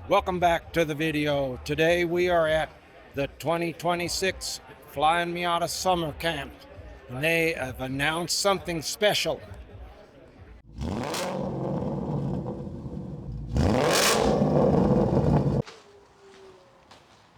Welcome back to the video. Today we are at the 2026 Flyin Miata Summer Camp, and they have announced something special.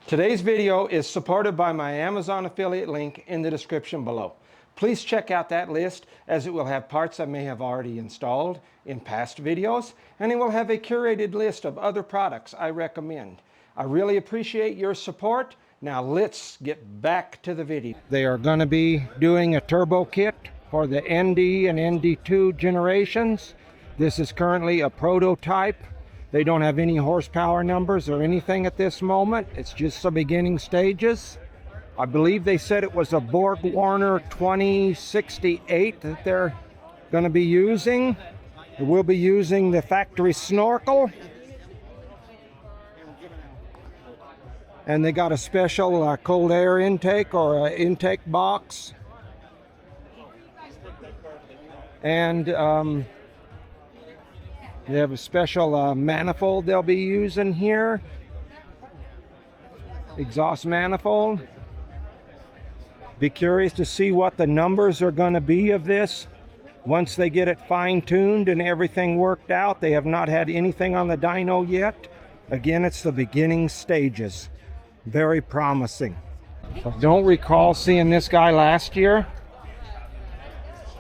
Today's video is supported by my Amazon affiliate link in the description below. Please check out that list, as it will have parts I may have already installed in past videos, and it will have a curated list of other products I recommend. I really appreciate your support. Now let's get back to the video. They are going to be doing a turbo kit for the ND and ND-2 generations. This is currently a prototype. They don't have any horsepower numbers or anything at this moment. It's just the beginning stages. I believe they said it was a Borg Warner 2068 that they're going to be using. We'll be using the factory snorkel. And they got a special cold air intake or intake box. And they have a special manifold they'll be using here. Exhaust manifold. Be curious to see what the numbers are going to be of this once they get it fine-tuned and everything worked out. They have not had anything on the dyno yet. Again, it's the beginning stages. Very promising. I don't recall seeing this guy last year.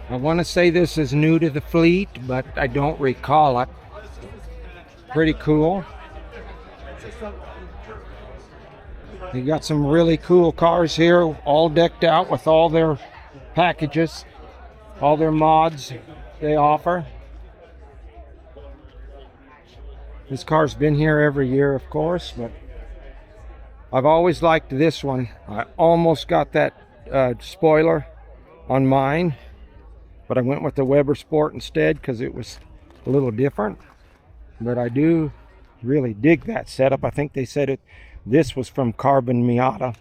I want to say this is new to the fleet, but I don't recall it. Pretty cool. You got some really cool cars here, all decked out with all their packages, all their mods they offer. This car's been here every year, of course, but I've always liked this one. I almost got that spoiler on mine, but I went with the Weber Sport instead because it was a little different. But I do really dig that setup. I think they said this was from Carbon Miata.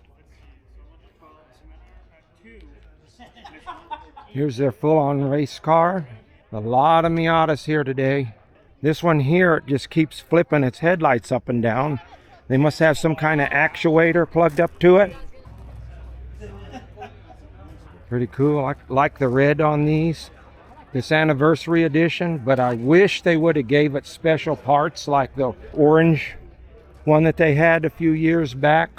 Here's their full-on race car. A lot of Miatas here today. This one here, it just keeps flipping its headlights up and down. They must have some kind of actuator plugged up to it. Pretty cool. I like the red on these. This anniversary edition, but I wish they would have gave it special parts like the orange one that they had a few years back.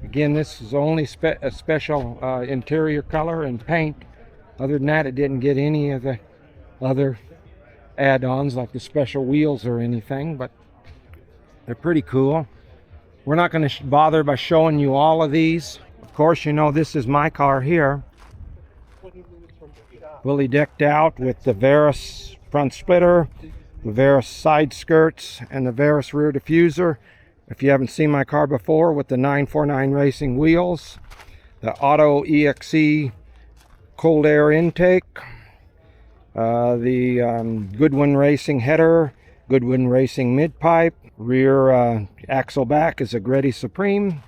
Again, this is only a special interior color and paint. Other than that, it didn't get any of the other add-ons like the special wheels or anything, but they're pretty cool. We're not going to bother by showing you all of these. Of course, you know this is my car here. Fully decked out with the Veris front splitter, the Veris side skirts, and the Veris rear diffuser. If you haven't seen my car before, with the 949 Racing wheels, the Auto EXE cold air intake, the Goodwin Racing header, Goodwin Racing mid pipe, rear axle back is a Greddy Supreme.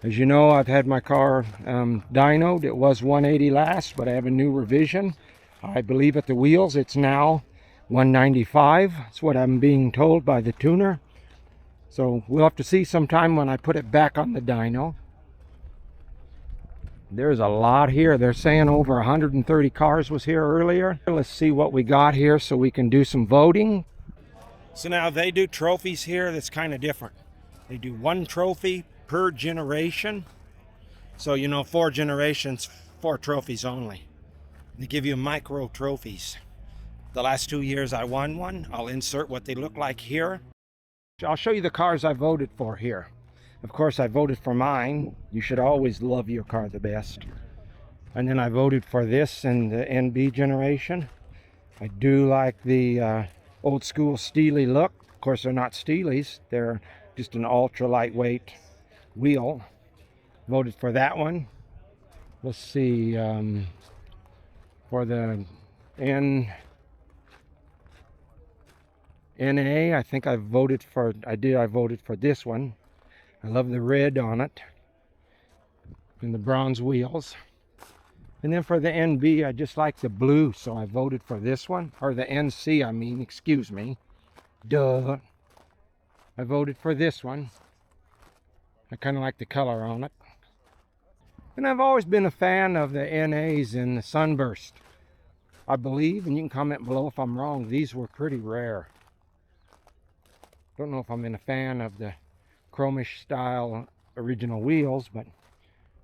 As you know, I've had my car dynoed. It was 180 last, but I have a new revision. I believe at the wheels it's now 195. That's what I'm being told by the tuner. So we'll have to see sometime when I put it back on the dyno. There's a lot here. They're saying over 130 cars was here earlier. Let's see what we got here so we can do some voting. So now they do trophies here that's kind of different. They do one trophy per generation. So, you know, 4 generations, 4 trophies only. They give you micro trophies. The last 2 years I won one. I'll insert what they look like here. I'll show you the cars I voted for here. Of course, I voted for mine. You should always love your car the best. And then I voted for this in the NB generation. I do like the old school steely look. Of course, they're not steelies. They're just an ultra lightweight wheel. Voted for that one. Let's see, for the NA, I think I voted for this one. I love the red on it and the bronze wheels. And then for the NB, I just like the blue, so I voted for this one, or the NC, I mean, excuse me. Duh. I voted for this one. I kind of like the color on it. And I've always been a fan of the NAs and the Sunburst. I believe, and you can comment below if I'm wrong, these were pretty rare. Don't know if I'm a fan of the chromish style original wheels, but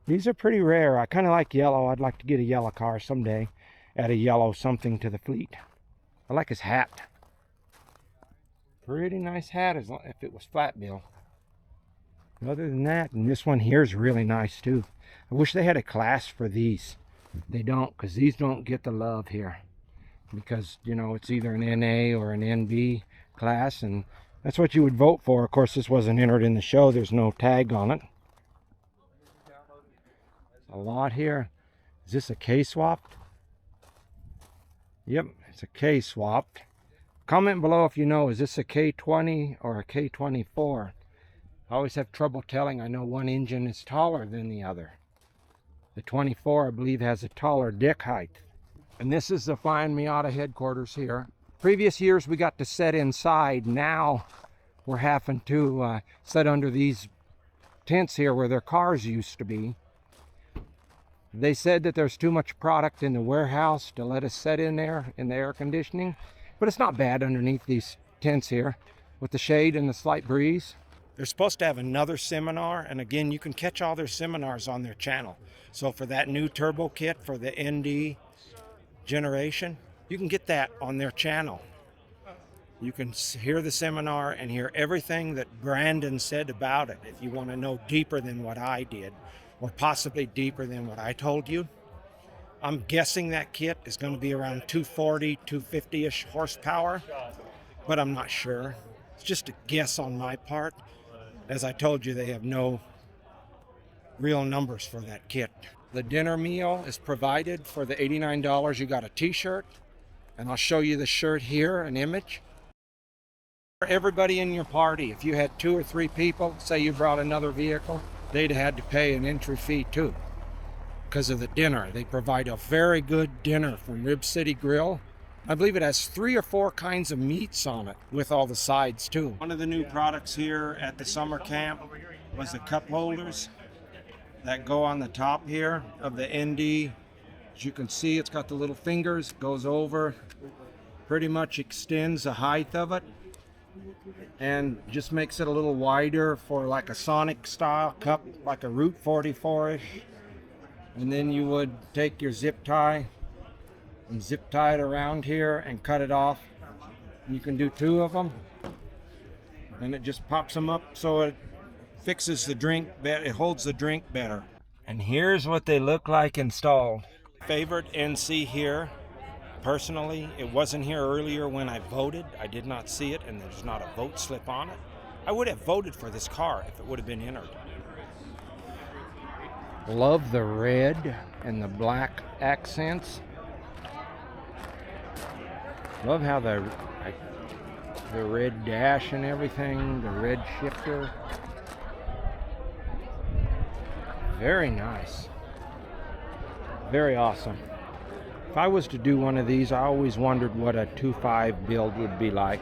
these are pretty rare. I kind of like yellow. I'd like to get a yellow car someday. Add a yellow something to the fleet. I like his hat. Pretty nice hat if it was flat bill. Other than that, and this one here is really nice too. I wish they had a class for these. They don't, because these don't get the love here. Because, you know, it's either an NA or an NB class, and that's what you would vote for. Of course, this wasn't entered in the show. There's no tag on it. A lot here. Is this a K-swapped? Yep, it's a K-swapped. Comment below if you know, is this a K20 or a K24? I always have trouble telling. I know one engine is taller than the other. The 24, I believe, has a taller deck height. And this is the Flyin Miata headquarters here. Previous years we got to sit inside. Now we're having to sit under these tents here where their cars used to be. They said that there's too much product in the warehouse to let us sit in there in the air conditioning. But it's not bad underneath these tents here with the shade and the slight breeze. They're supposed to have another seminar, and again, you can catch all their seminars on their channel. So for that new turbo kit for the ND generation, you can get that on their channel. You can hear the seminar and hear everything that Brandon said about it if you want to know deeper than what I did, or possibly deeper than what I told you. I'm guessing that kit is going to be around 240, 250-ish horsepower, but I'm not sure. It's just a guess on my part. As I told you, they have no real numbers for that kit. The dinner meal is provided for the $89. You got a t-shirt, and I'll show you the shirt here, an image. For everybody in your party, if you had 2 or 3 people, say you brought another vehicle, they'd had to pay an entry fee too because of the dinner. They provide a very good dinner from Rib City Grill. I believe it has 3 or 4 kinds of meats on it with all the sides too. One of the new products here at the summer camp was the cup holders that go on the top here of the ND. As you can see, it's got the little fingers, goes over, pretty much extends the height of it and just makes it a little wider for like a Sonic style cup, like a Route 44-ish. And then you would take your zip tie and zip tie it around here and cut it off. You can do 2 of them, and it just pops them up so it fixes the drink better. It holds the drink better. And here's what they look like installed. Favorite NC here. Personally, it wasn't here earlier when I voted. I did not see it, and there's not a vote slip on it. I would have voted for this car if it would have been entered. Love the red and the black accents. Love how the red dash and everything, the red shifter. Very nice. Very awesome. If I was to do one of these, I always wondered what a 2.5 build would be like.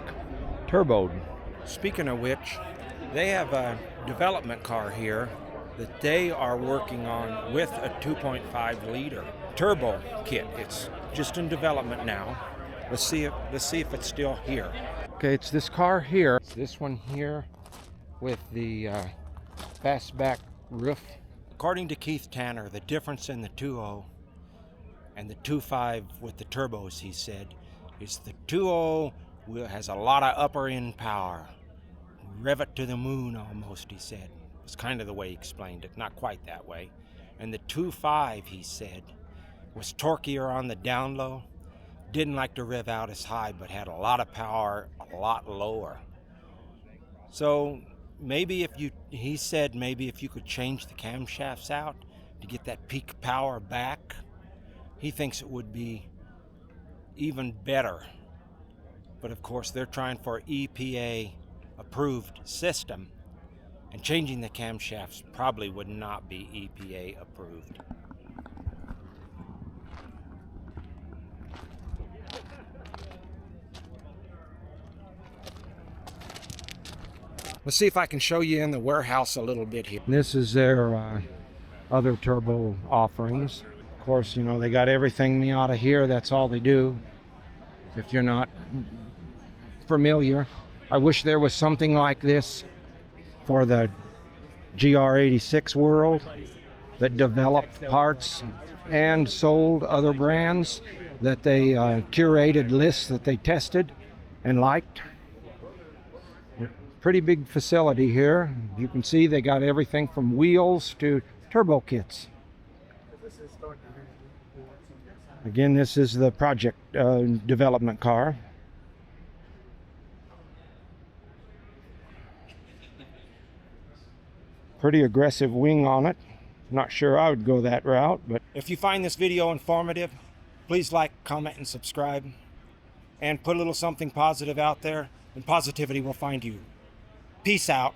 Turboed. Speaking of which, they have a development car here that they are working on with a 2.5 liter turbo kit. It's just in development now. Let's see if it's still here. Okay, it's this car here. It's this one here with the fastback roof. According to Keith Tanner, the difference in the 2.0 and the 2.5 with the turbos, he said, is the 2.0 has a lot of upper end power. Rev it to the moon almost, he said. It's kind of the way he explained it, not quite that way. And the 2.5, he said, was torquier on the down low. Didn't like to rev out as high, but had a lot of power, a lot lower. So maybe he said maybe if you could change the camshafts out to get that peak power back, he thinks it would be even better. But of course, they're trying for EPA approved system, and changing the camshafts probably would not be EPA approved. Let's see if I can show you in the warehouse a little bit here. This is their other turbo offerings. Of course, you know, they got everything Miata here. That's all they do. If you're not familiar, I wish there was something like this for the GR86 world that developed parts and sold other brands, that they curated lists that they tested and liked. Pretty big facility here. You can see they got everything from wheels to turbo kits. Again, this is the project development car. Pretty aggressive wing on it. Not sure I would go that route, but if you find this video informative, please like, comment, and subscribe. And put a little something positive out there, and positivity will find you. Peace out.